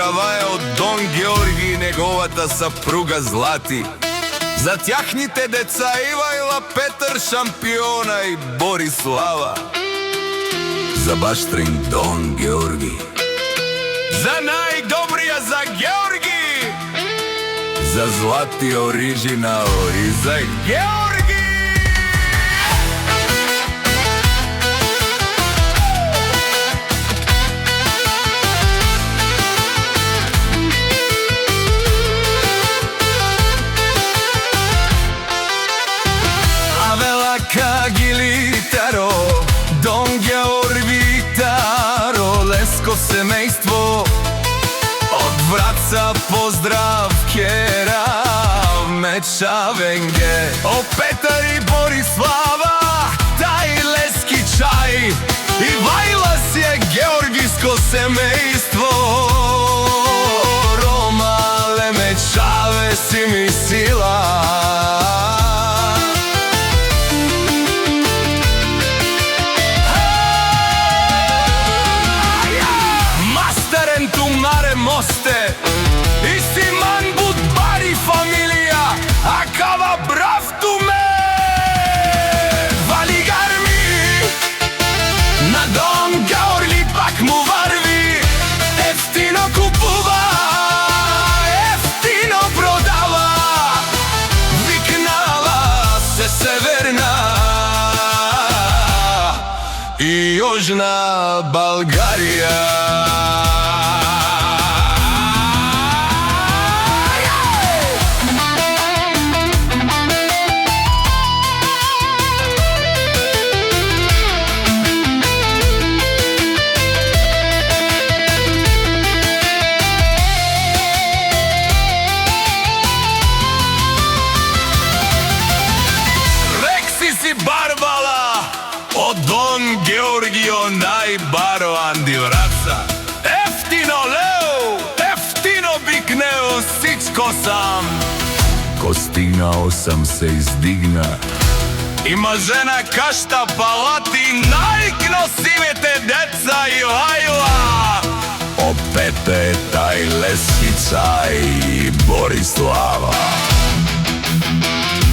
поздрава е од Дон Георги и неговата сапруга Злати. За тяхните деца Ивајла, Петар Шампиона и Борислава. За баштрин Дон Георги. За најдобрија за Георги. За Злати оригинал и за Георги. Гилитаро, Дон Георги Таро, Леско семејство, од Враца поздрав Кера, Мечавенге, о Петар и Борислава, тај Лески чај, Ивајла си е георгиско семејство, Ромале Мечаве си ми сила. Мосте и Симан Будбари фамилија, а кава бравту ме вали гарми. На Дон Георги пак му варви, ефтино купува, ефтино продава, викнала се Северна и Јужна Българија. Барбала, од Дон Георгио најбаро Анди Враца. Ефтино лео, ефтино бикнео, сичко сам. Ко стигнал сам се издигна. Има жена кашта палати, најкносивите деца Ивајла. Опете е тај Лескица и Борислава.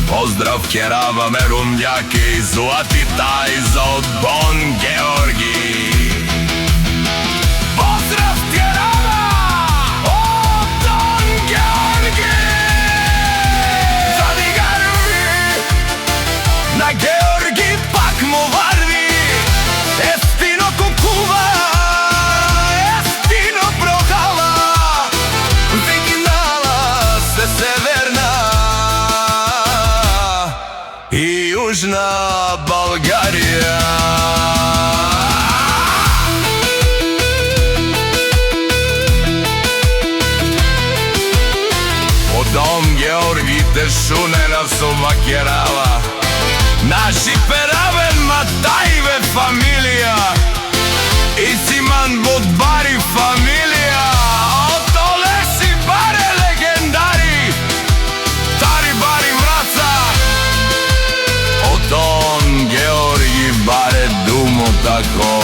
Поздрав Керава, Мерумјаки и Злати тај за од Дон Георги. Поздрав Керава, од Дон Георги. Вали гарви, на Георги пак му варви, ефтино кукува, ефтино продава, викнала се Северна и Јужна Българија. Од Дон Георги те шунена со вакерава, наши перавен матајве фамилија и Симан Будбари фамилија. Од Олеси баре легендари, Тари бари Враца, Дон Георги баре думо тако,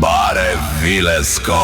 баре Вилеско.